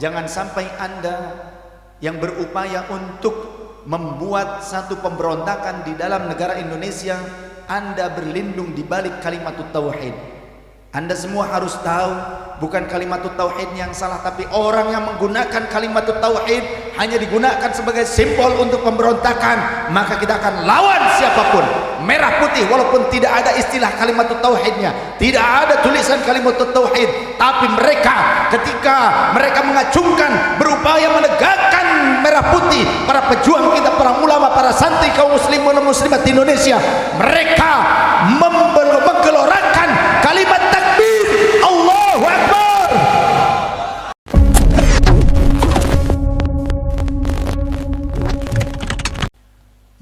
jangan sampai Anda yang berupaya untuk membuat satu pemberontakan di dalam negara Indonesia, Anda berlindung di balik kalimat tauhid. Anda semua harus tahu, bukan kalimat tauhid yang salah, tapi orang yang menggunakan kalimat tauhid hanya digunakan sebagai simbol untuk pemberontakan, maka kita akan lawan siapapun, merah putih, walaupun tidak ada istilah kalimat tauhidnya, tidak ada tulisan kalimat tauhid, tapi mereka ketika mereka mengacungkan, berupaya menegakkan merah putih, para pejuang kita, para ulama, para santri kaum muslimin dan muslimat di Indonesia, mereka menggelorakan kalimat takbir, Allahu Akbar.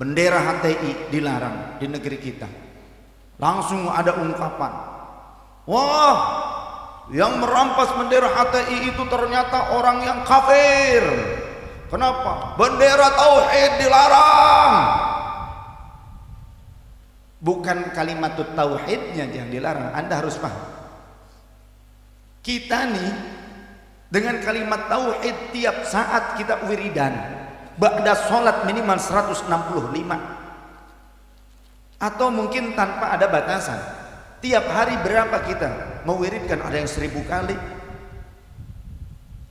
Bendera HTI dilarang di negeri kita. Langsung ada ungkapan, wah, yang merampas bendera HTI itu ternyata orang yang kafir. Kenapa? Bendera tauhid dilarang. Bukan kalimat tauhidnya yang dilarang, Anda harus paham. Kita nih dengan kalimat tauhid tiap saat kita wiridan, ba'da sholat minimal 165, atau mungkin tanpa ada batasan. Tiap hari berapa kita mewiridkan? Ada yang 1000 kali.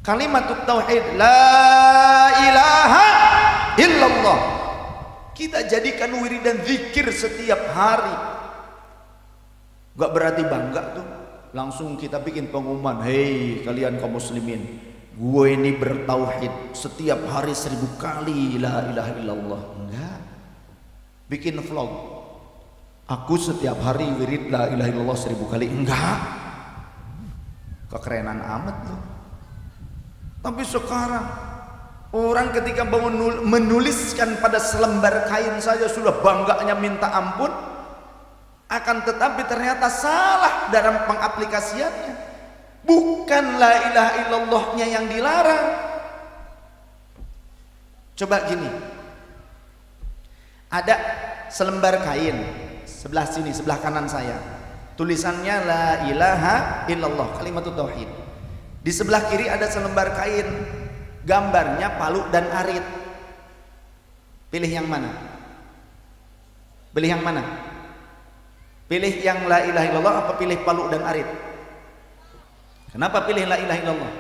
Kalimat tauhid, la ilaha illallah, kita jadikan wiridan zikir setiap hari. Gak berarti bangga tuh, langsung kita bikin pengumuman, hei kalian kaum muslimin, gue ini bertauhid setiap hari 1000 kali la ilaha illallah. Enggak. Bikin vlog, aku setiap hari wirid la ilaha illallah 1000 kali. Enggak. Kekerenan amat tuh. Tapi sekarang orang ketika menuliskan pada selembar kain saja sudah bangganya minta ampun, akan tetapi ternyata salah dalam pengaplikasiannya. Bukan la ilaha illallahnya yang dilarang. Coba gini, ada selembar kain sebelah sini, sebelah kanan saya, tulisannya la ilaha illallah, kalimat tauhid. Di sebelah kiri ada selembar kain, gambarnya palu dan arit. Pilih yang mana? Pilih yang mana? Pilih yang la ilaha illallah apa pilih palu dan arit? Kenapa pilih la ilaha illallah?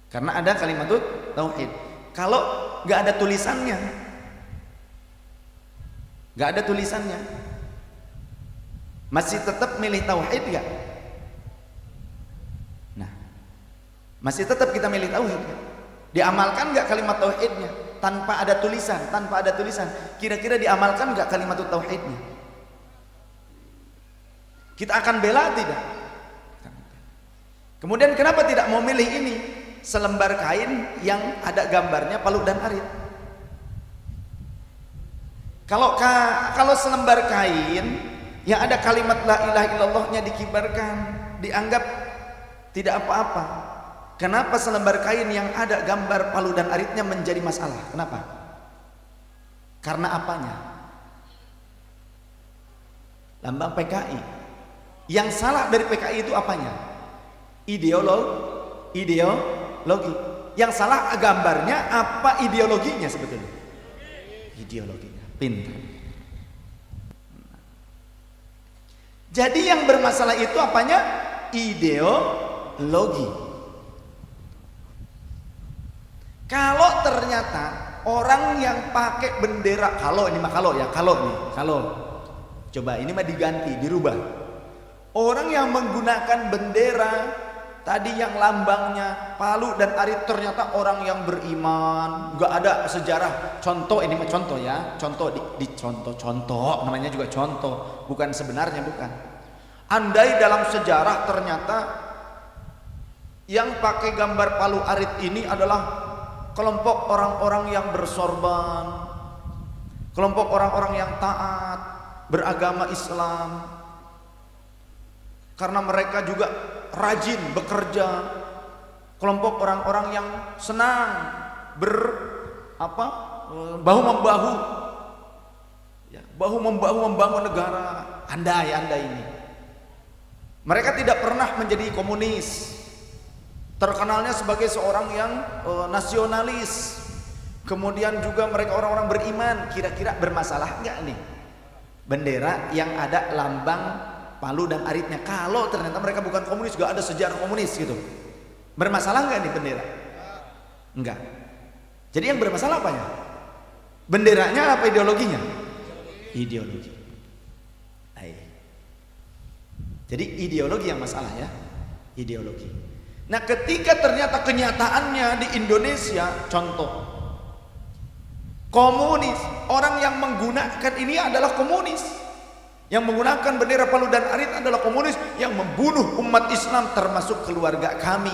Karena ada kalimat tauhid. Kalau nggak ada tulisannya, nggak ada tulisannya, masih tetap milih tauhid nggak? Nah, masih tetap kita milih tauhid. Diamalkan nggak kalimat tauhidnya? Tanpa ada tulisan, tanpa ada tulisan, kira-kira diamalkan nggak kalimat tauhidnya? Kita akan bela tidak? Kemudian kenapa tidak mau milih ini, selembar kain yang ada gambarnya palu dan arit? Kalau selembar kain yang ada kalimat la ilaha illallahnya dikibarkan, dianggap tidak apa-apa. Kenapa selembar kain yang ada gambar palu dan aritnya menjadi masalah? Kenapa? Karena apanya? Lambang PKI. Yang salah dari PKI itu apanya? Ideologi. Yang salah gambarnya apa ideologinya sebetulnya? Ideologinya. Pintar. Jadi yang bermasalah itu apanya? Ideologi. Kalau ternyata orang yang pakai bendera, kalau coba ini mah diganti, dirubah. Orang yang menggunakan bendera tadi yang lambangnya palu dan arit ternyata orang yang beriman, nggak ada sejarah. Contoh, ini mah contoh ya, contoh contoh namanya juga contoh, bukan sebenarnya, bukan. Andai dalam sejarah ternyata yang pakai gambar palu arit ini adalah kelompok orang-orang yang bersorban, kelompok orang-orang yang taat, beragama Islam, karena mereka juga rajin bekerja, kelompok orang-orang yang senang bahu membahu, ya, bahu membahu membangun negara. Andai ini Mereka tidak pernah menjadi komunis. Terkenalnya sebagai seorang yang nasionalis. Kemudian juga mereka orang-orang beriman. Kira-kira bermasalah enggak nih bendera yang ada lambang Palu dan Aritnya? Kalau ternyata mereka bukan komunis, gak ada sejarah komunis gitu, bermasalah enggak nih bendera? Enggak. Jadi yang bermasalah apanya? Benderanya apa ideologinya? Ideologi. Jadi ideologi yang masalah ya, ideologi. Nah, ketika ternyata kenyataannya di Indonesia, contoh komunis, orang yang menggunakan ini adalah komunis, yang menggunakan bendera Palu dan Arit adalah komunis, yang membunuh umat Islam termasuk keluarga kami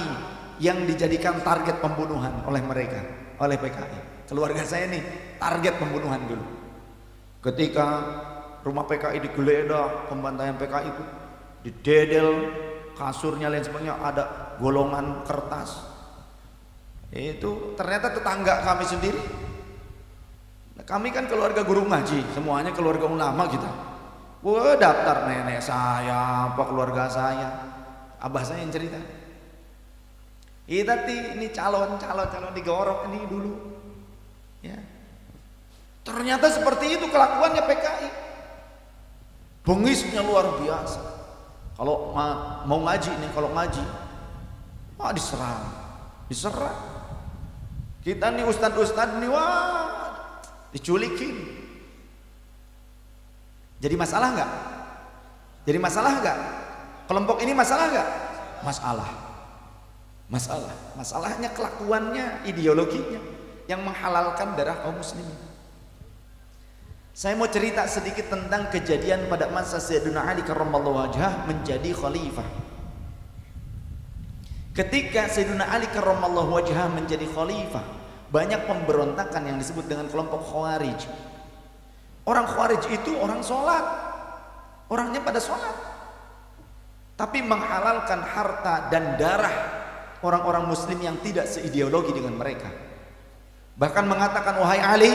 yang dijadikan target pembunuhan oleh mereka, oleh PKI. Keluarga saya nih target pembunuhan dulu. Ketika rumah PKI digeledah, pembantaian PKI itu didedel, kasurnya lain sebagainya, ada golongan kertas. Itu ternyata tetangga kami sendiri. Nah, kami kan keluarga guru ngaji, semuanya keluarga ulama kita. Wah, daftar nenek saya, apa keluarga saya, abah saya yang cerita. Ini calon digorok ini dulu. Ya. Ternyata seperti itu kelakuannya PKI. Bengisnya luar biasa. Kalau mau ngaji nih, kalau ngaji, wah diserang. Kita nih ustad nih, wah diculikin. Jadi masalah nggak? Jadi masalah nggak? Kelompok ini masalah nggak? Masalah. Masalahnya kelakuannya, ideologinya yang menghalalkan darah kaum muslimin. Saya mau cerita sedikit tentang kejadian pada masa Sayyidina Ali karramallahu wajhah menjadi khalifah. Ketika Sayyidina Ali karramallahu wajhah menjadi khalifah, banyak pemberontakan yang disebut dengan kelompok Khawarij. Orang Khawarij itu orang sholat, orangnya pada sholat, tapi menghalalkan harta dan darah orang-orang muslim yang tidak seideologi dengan mereka. Bahkan mengatakan, wahai Ali,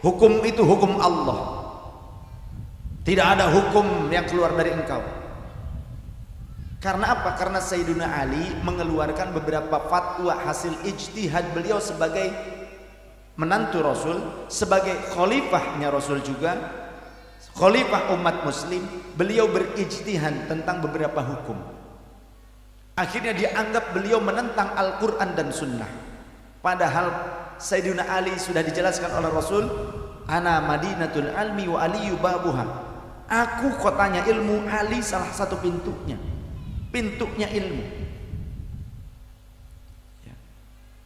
hukum itu hukum Allah, tidak ada hukum yang keluar dari engkau. Karena apa? Karena Sayyidina Ali mengeluarkan beberapa fatwa hasil ijtihad beliau sebagai menantu Rasul, sebagai khalifahnya Rasul juga, khalifah umat muslim. Beliau berijtihad tentang beberapa hukum. Akhirnya dianggap beliau menentang Al-Quran dan Sunnah. Padahal Sayyidina Ali sudah dijelaskan oleh Rasul, ana madinatul almi wa aliyu babuha. Aku kotanya ilmu, Ali salah satu pintunya ilmu.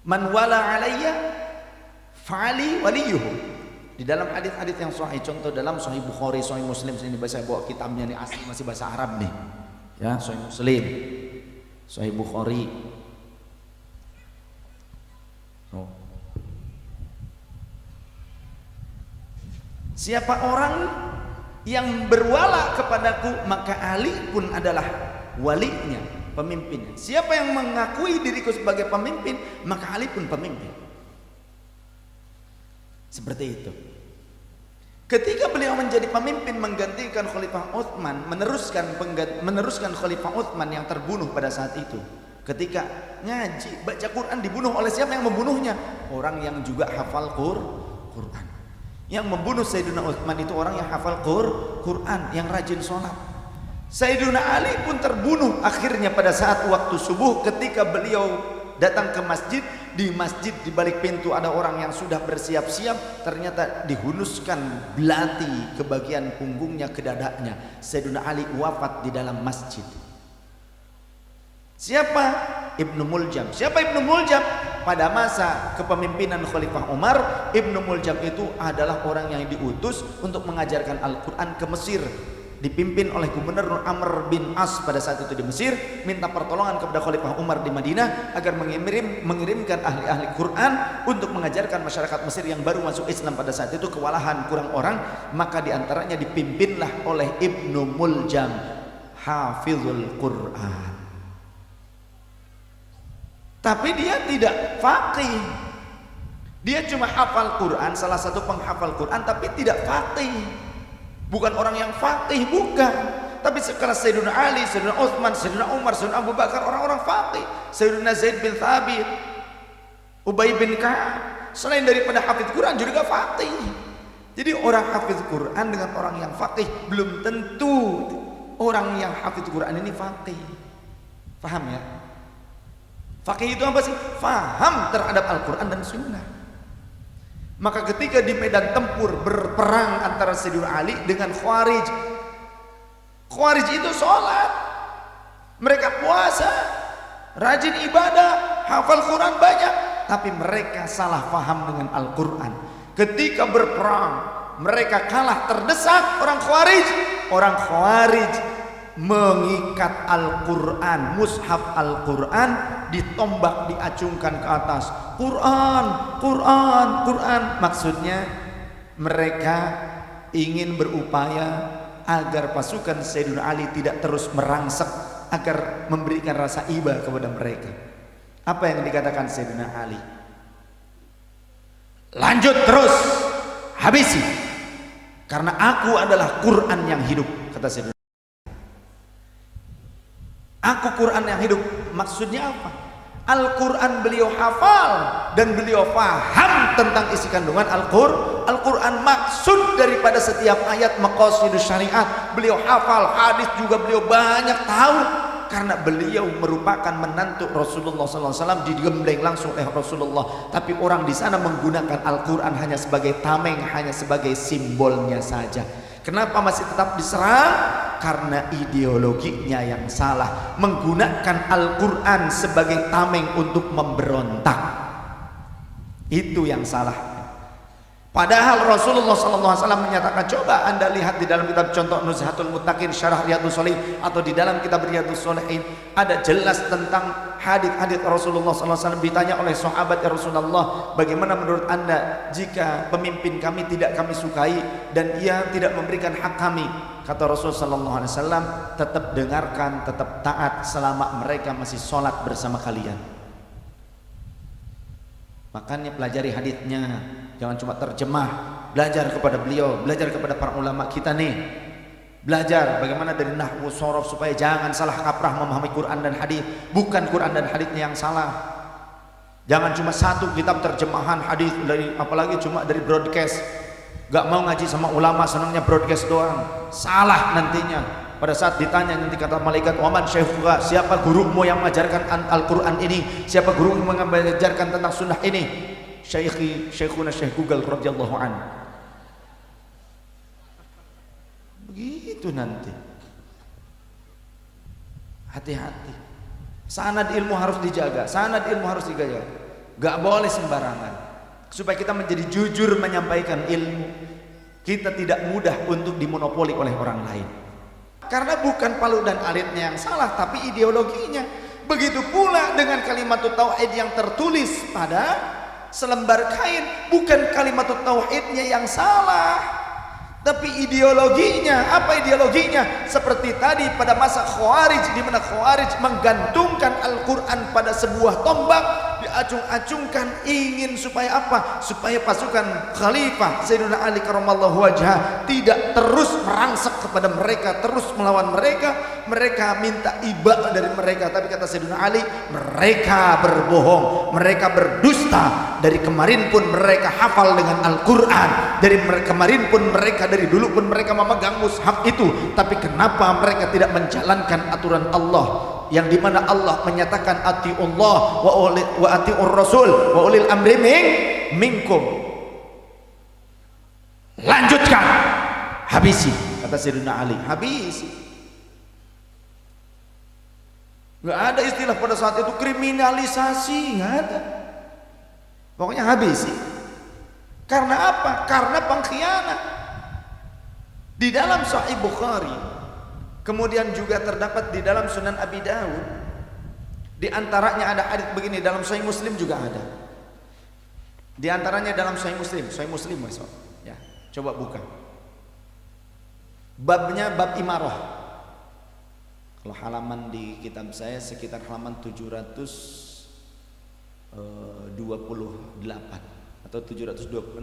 Man wala alayya fa'ali waliyuhu. Di dalam hadis-hadis yang sahih, contoh dalam Sahih Bukhari, Sahih Muslim, ini saya bawa kitabnya nih, asli masih bahasa Arab nih. Ya, Sahih Muslim, Sahih Bukhari. Siapa orang yang berwala kepadaku, maka Ali pun adalah walinya, pemimpinnya. Siapa yang mengakui diriku sebagai pemimpin, maka Ali pun pemimpin. Seperti itu. Ketika beliau menjadi pemimpin menggantikan Khalifah Utsman, meneruskan Khalifah Utsman yang terbunuh pada saat itu. Ketika ngaji, baca Quran, dibunuh oleh siapa yang membunuhnya? Orang yang juga hafal Quran. Yang membunuh Sayyidina Utsman itu orang yang hafal Quran, yang rajin sholat. Sayyidina Ali pun terbunuh akhirnya pada saat waktu subuh, ketika beliau datang ke masjid. Di masjid di balik pintu ada orang yang sudah bersiap-siap, ternyata dihunuskan belati ke bagian punggungnya, ke dadanya. Sayyidina Ali wafat di dalam masjid. Siapa? Ibnu Muljam. Siapa Ibnu Muljam? Pada masa kepemimpinan Khalifah Umar, Ibnu Muljam itu adalah orang yang diutus untuk mengajarkan Al-Quran ke Mesir, dipimpin oleh Gubernur Amr bin As pada saat itu di Mesir, minta pertolongan kepada Khalifah Umar di Madinah agar mengirimkan ahli-ahli Quran untuk mengajarkan masyarakat Mesir yang baru masuk Islam pada saat itu, kewalahan kurang orang. Maka diantaranya dipimpinlah oleh Ibnu Muljam, hafizul Quran. Tapi dia tidak faqih, dia cuma hafal Quran, salah satu penghafal Quran, tapi tidak faqih. Bukan orang yang faqih, bukan. Tapi sekelas Sayyidina Ali, Sayyidina Utsman, Sayyidina Umar, Sayyidina Abu Bakar, orang-orang faqih. Sayyidina Zaid bin Thabit, Ubay bin Ka'ab, selain daripada hafiz Quran juga faqih. Jadi orang hafiz Quran dengan orang yang faqih belum tentu orang yang hafiz Quran ini faqih. Paham ya? Faqih itu apa sih? Faham terhadap Al-Quran dan Sunnah. Maka ketika di medan tempur berperang antara Sayyidina Ali dengan Khawarij, Khawarij itu sholat, mereka puasa, rajin ibadah, hafal Quran banyak, tapi mereka salah faham dengan Al-Quran. Ketika berperang mereka kalah terdesak orang Khawarij. Orang Khawarij mengikat Al-Quran, mushaf Al-Quran ditombak, diacungkan ke atas. Quran, Quran, Quran. Maksudnya mereka ingin berupaya agar pasukan Sayyidina Ali tidak terus merangsek, agar memberikan rasa iba kepada mereka. Apa yang dikatakan Sayyidina Ali? Lanjut terus, habisi, karena aku adalah Quran yang hidup, kata Sayyidina. Aku Quran yang hidup. Maksudnya apa? Al-Quran beliau hafal dan beliau paham tentang isi kandungan Al-Quran. Maksud daripada setiap ayat maqasidus syariat beliau hafal, hadis juga beliau banyak tahu, karena beliau merupakan menantu Rasulullah SAW, digembleng langsung oleh Rasulullah. Tapi orang di sana menggunakan Al-Quran hanya sebagai tameng, hanya sebagai simbolnya saja. Kenapa masih tetap diserang? Karena ideologinya yang salah, menggunakan Al-Quran sebagai tameng untuk memberontak. Itu yang salah. Padahal Rasulullah SAW menyatakan, coba anda lihat di dalam kitab contoh Nuzhatul Muttaqin Syarah Riyadhus Shalihin, atau di dalam kitab Riyadhus Shalihin ada jelas tentang hadits Rasulullah SAW. Ditanya oleh sahabat, ya Rasulullah, bagaimana menurut anda jika pemimpin kami tidak kami sukai dan ia tidak memberikan hak kami? Kata Rasulullah SAW, tetap dengarkan, tetap taat selama mereka masih sholat bersama kalian. Makanya pelajari haditsnya, jangan cuma terjemah. Belajar kepada beliau, belajar kepada para ulama kita nih. Belajar bagaimana dari nahwu shorof supaya jangan salah kaprah memahami Quran dan hadis. Bukan Quran dan hadisnya yang salah. Jangan cuma satu kitab terjemahan hadis dari, apalagi cuma dari broadcast. Gak mau ngaji sama ulama, senangnya broadcast doang. Salah nantinya. Pada saat ditanya nanti kata malaikat, waman syaikhuka, siapa gurumu yang mengajarkan Al-Quran ini, siapa guru yang mengajarkan tentang sunnah ini? Syekhuna Syekh Google radhiyallahu anhu. Begitu nanti. Hati-hati. Sanad ilmu harus dijaga, sanad ilmu harus dijaga. Gak boleh sembarangan. Supaya kita menjadi jujur menyampaikan ilmu, kita tidak mudah untuk dimonopoli oleh orang lain. Karena bukan palu dan aritnya yang salah, tapi ideologinya. Begitu pula dengan kalimat tauhid yang tertulis pada selembar kain, bukan kalimat tauhidnya yang salah, tapi ideologinya. Apa ideologinya? Seperti tadi pada masa Khawarij, di mana Khawarij menggantungkan Al-Quran pada sebuah tombak, diacung-acungkan, ingin supaya apa? Supaya pasukan Khalifah Sayyidina Ali karramallahu wajhah tidak terus merangsek kepada mereka, terus melawan mereka. Mereka minta iba dari mereka, tapi kata Sayyidina Ali, mereka berbohong, mereka berdusta. Dari kemarin pun mereka hafal dengan Al-Quran, dari kemarin pun mereka, dari dulu pun mereka memegang mushaf itu. Tapi kenapa mereka tidak menjalankan aturan Allah, yang dimana Allah menyatakan atiullah wa atiur rasul wa ulil amri minkum. Lanjutkan, habisi, kata Sayyidina Ali, habisi. Gak ada istilah pada saat itu kriminalisasi, gak ada. Pokoknya habisi. Karena apa? Karena pengkhianat. Di dalam Sahih Bukhari, kemudian juga terdapat di dalam Sunan Abi Dawud. Di antaranya ada hadits begini, dalam Sahih Muslim juga ada. Di antaranya dalam Sahih Muslim besok. Ya, coba buka. Babnya bab imarah. Kalau halaman di kitab saya sekitar halaman 728 atau 762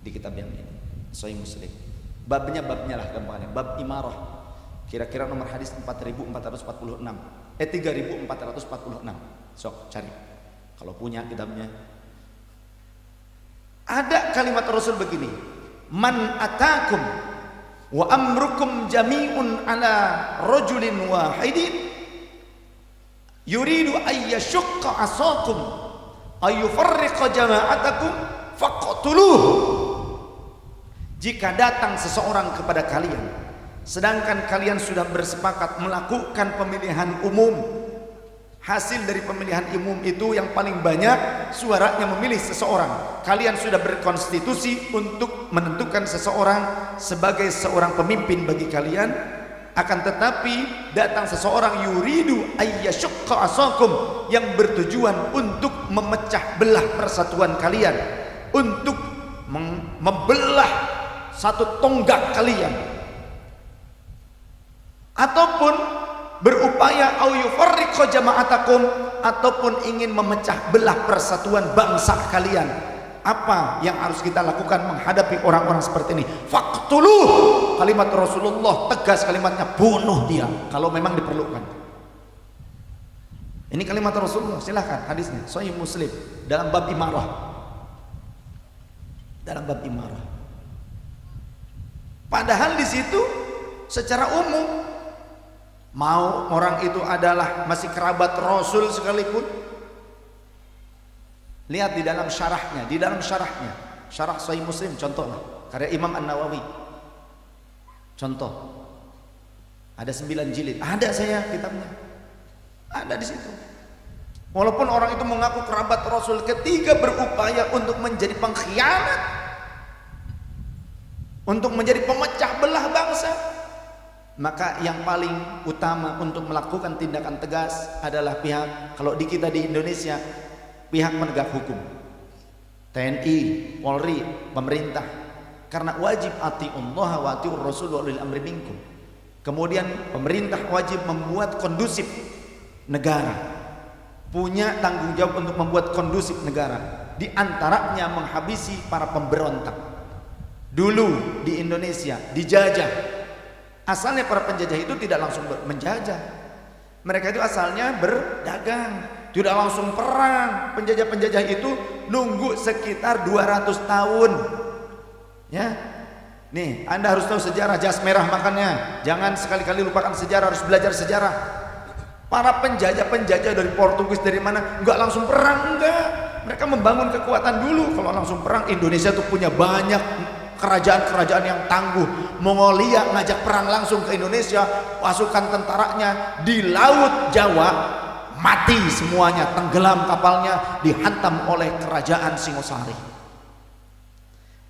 di kitab yang ini, Sahih Muslim. babnya lah gampangnya, bab imarah. Kira-kira nomor hadis 4446, 3446. Sok cari kalau punya kitabnya. Ada kalimat Rasul begini, man atakum wa amrukum jami'un ala rajulin wahidin yuridu ayyashqa asakum ayyufarriqa jama'atakum faqtuluh. Jika datang seseorang kepada kalian sedangkan kalian sudah bersepakat melakukan pemilihan umum, hasil dari pemilihan umum itu yang paling banyak suaranya memilih seseorang, kalian sudah berkonstitusi untuk menentukan seseorang sebagai seorang pemimpin bagi kalian, akan tetapi datang seseorang yuridu ayyashqa asakum, yang bertujuan untuk memecah belah persatuan kalian, untuk membelah satu tonggak kalian, ataupun berupaya au yufarriqa jama'atakum, ataupun ingin memecah belah persatuan bangsa kalian. Apa yang harus kita lakukan menghadapi orang-orang seperti ini? Faqtuluh. Kalimat Rasulullah tegas, kalimatnya bunuh dia kalau memang diperlukan. Ini kalimat Rasulullah, silahkan hadisnya Sahih Muslim dalam bab imarah. Dalam bab imarah. Padahal di situ secara umum mau orang itu adalah masih kerabat Rasul sekalipun, lihat di dalam syarahnya, syarah Sahih Muslim contohnya karya Imam An-Nawawi, contoh ada 9 jilid, ada saya kitabnya, ada di situ. Walaupun orang itu mengaku kerabat Rasul, ketika berupaya untuk menjadi pengkhianat, untuk menjadi pemecah belah bangsa, maka yang paling utama untuk melakukan tindakan tegas adalah pihak, kalau di kita di Indonesia, pihak penegak hukum, TNI, Polri, pemerintah, karena wajib atiullah wa atiur rasul wa ulil amri minkum. Kemudian pemerintah wajib membuat kondusif negara, punya tanggung jawab untuk membuat kondusif negara, di antaranya menghabisi para pemberontak. Dulu di Indonesia dijajah, asalnya para penjajah itu tidak langsung menjajah, mereka itu asalnya berdagang, tidak langsung perang. Penjajah-penjajah itu nunggu sekitar 200 tahun. Ya, nih Anda harus tahu sejarah, jas merah makannya, jangan sekali-kali lupakan sejarah, harus belajar sejarah. Para penjajah-penjajah dari Portugis dari mana, enggak langsung perang, enggak. Mereka membangun kekuatan dulu. Kalau langsung perang, Indonesia tuh punya banyak kerajaan-kerajaan yang tangguh. Mongolia ngajak perang langsung ke Indonesia, pasukan tentaranya di Laut Jawa mati semuanya, tenggelam kapalnya, dihantam oleh kerajaan Singosari.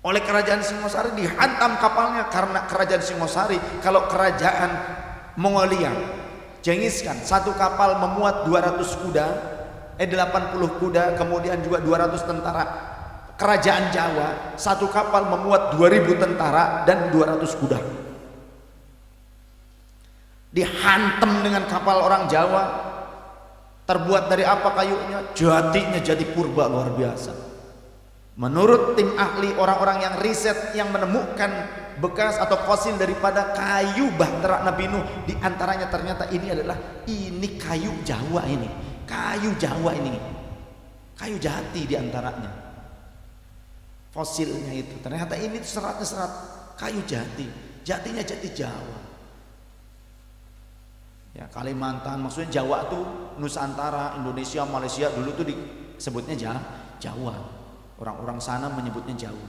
Oleh kerajaan Singosari dihantam kapalnya, karena kerajaan Singosari, kalau kerajaan Mongolia Genghis Khan satu kapal memuat 200 kuda, 80 kuda, kemudian juga 200 tentara. Kerajaan Jawa satu kapal memuat 2000 tentara dan 200 kuda. Dihantam dengan kapal orang Jawa. Terbuat dari apa kayunya? Jatinya jadi purba luar biasa. Menurut tim ahli, orang-orang yang riset, yang menemukan bekas atau fosil daripada kayu bahtera Nabi Nuh, di antaranya ternyata ini kayu Jawa ini. Kayu Jawa ini. Kayu jati di antaranya. Fosilnya itu ternyata ini seratnya serat kayu jati, jatinya jati Jawa. Ya, Kalimantan, maksudnya Jawa tuh Nusantara, Indonesia, Malaysia dulu tuh disebutnya Jawa. Orang-orang sana menyebutnya Jawa.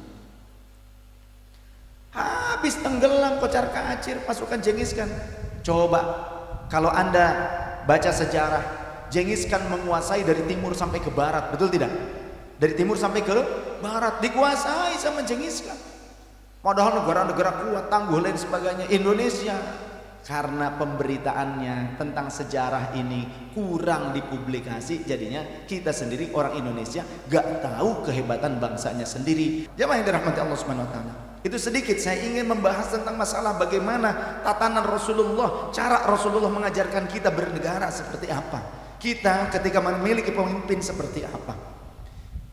Habis tenggelam kocar kacir pasukan Genghis Khan. Coba kalau Anda baca sejarah, Genghis Khan menguasai dari timur sampai ke barat, betul tidak? Dari timur sampai ke barat dikuasai sama Genghis Khan. Padahal negara-negara kuat, tangguh lain sebagainya. Indonesia karena pemberitaannya tentang sejarah ini kurang dipublikasi, jadinya kita sendiri orang Indonesia gak tahu kehebatan bangsanya sendiri. Jemaah yang dirahmati Allah Subhanahu wa taala. Itu sedikit saya ingin membahas tentang masalah bagaimana tatanan Rasulullah, cara Rasulullah mengajarkan kita bernegara seperti apa. Kita ketika memiliki pemimpin seperti apa.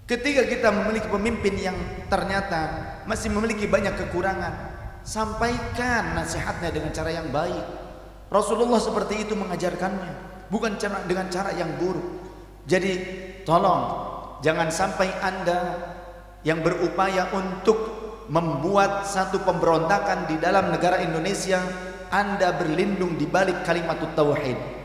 Ketika kita memiliki pemimpin yang ternyata masih memiliki banyak kekurangan, sampaikan nasihatnya dengan cara yang baik. Rasulullah seperti itu mengajarkannya, bukan dengan cara yang buruk. Jadi tolong jangan sampai Anda yang berupaya untuk membuat satu pemberontakan di dalam negara Indonesia, Anda berlindung di balik kalimat tauhid.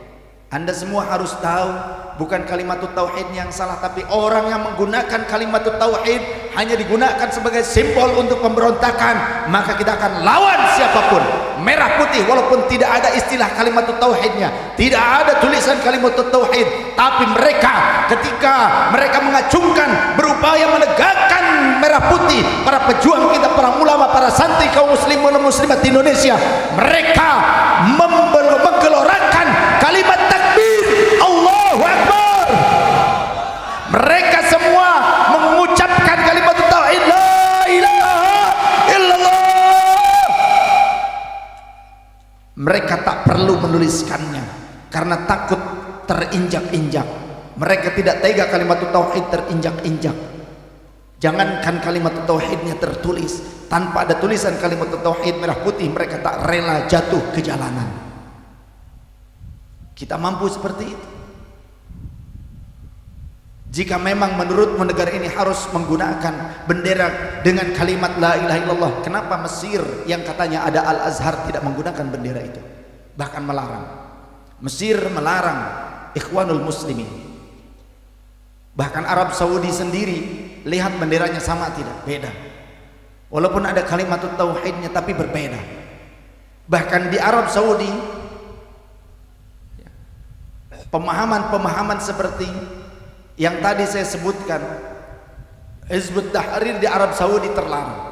Anda semua harus tahu, bukan kalimat tauhid yang salah, tapi orang yang menggunakan kalimat tauhid hanya digunakan sebagai simbol untuk pemberontakan, maka kita akan lawan siapapun. Merah putih, walaupun tidak ada istilah kalimat tauhidnya, tidak ada tulisan kalimat tauhid, tapi mereka ketika mereka mengacungkan, berupaya menegakkan merah putih, para pejuang kita, para ulama, para santri kaum muslimin dan muslimat di Indonesia, mereka menggelorakan kalimat takbir, Allahu Akbar. Mereka semua mengucapkan kalimat tauhid, la ilaha illallah. Mereka tak perlu menuliskannya karena takut terinjak-injak. Mereka tidak tega kalimat tauhid terinjak-injak. Jangankan kalimat tauhidnya tertulis, tanpa ada tulisan kalimat tauhid merah putih, mereka tak rela jatuh ke jalanan. Kita mampu seperti itu. Jika memang menurut negara ini harus menggunakan bendera dengan kalimat la ilaha illallah, kenapa Mesir yang katanya ada Al-Azhar tidak menggunakan bendera itu, bahkan melarang? Mesir melarang Ikhwanul Muslimin. Bahkan Arab Saudi sendiri, lihat benderanya sama tidak? Beda. Walaupun ada kalimat tauhidnya tapi berbeda. Bahkan di Arab Saudi pemahaman-pemahaman seperti yang tadi saya sebutkan, Hizbut Tahrir di Arab Saudi terlarang.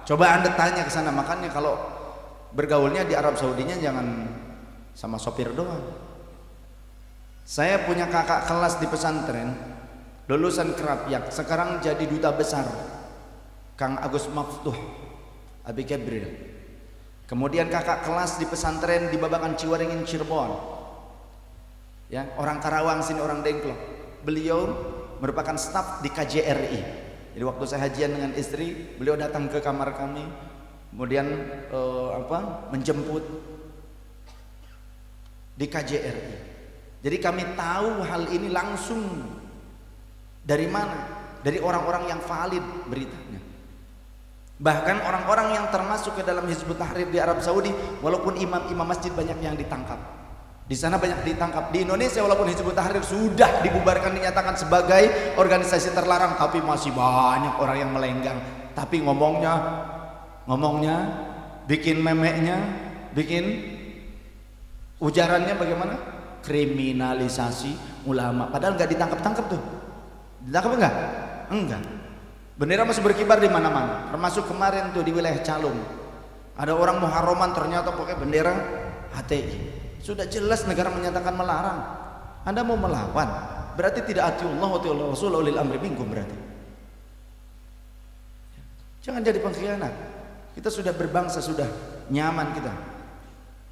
Coba Anda tanya ke sana. Makanya kalau bergaulnya di Arab Saudinya jangan sama sopir doang. Saya punya kakak kelas di pesantren, lulusan Kerapyak, sekarang jadi duta besar, Kang Agus Maftuh Abi Kebril. Kemudian kakak kelas di pesantren di Babakan Ciwaringin Cirebon, ya, orang Karawang sini, orang Dengklok. Beliau merupakan staf di KJRI. Jadi waktu saya hajian dengan istri, beliau datang ke kamar kami, kemudian menjemput di KJRI. Jadi kami tahu hal ini langsung dari mana? Dari orang-orang yang valid beritanya. Bahkan orang-orang yang termasuk ke dalam Hizbut Tahrir di Arab Saudi, walaupun imam-imam masjid banyak yang ditangkap, di sana banyak ditangkap. Di Indonesia walaupun Hizbut Tahrir sudah dibubarkan, dinyatakan sebagai organisasi terlarang, tapi masih banyak orang yang melenggang. Tapi ngomongnya bikin memeknya, bikin ujarannya bagaimana? Kriminalisasi ulama. Padahal nggak ditangkap-tangkap tuh. Ditangkap enggak? Enggak. Bendera masih berkibar di mana-mana. Termasuk kemarin tuh di wilayah Calung. Ada orang Muharraman ternyata pakai bendera HTI. Sudah jelas negara menyatakan melarang. Anda mau melawan, berarti tidak ati Allah wa ati Rasul ulil amri minkum berarti. Jangan jadi pengkhianat. Kita sudah berbangsa, sudah nyaman kita.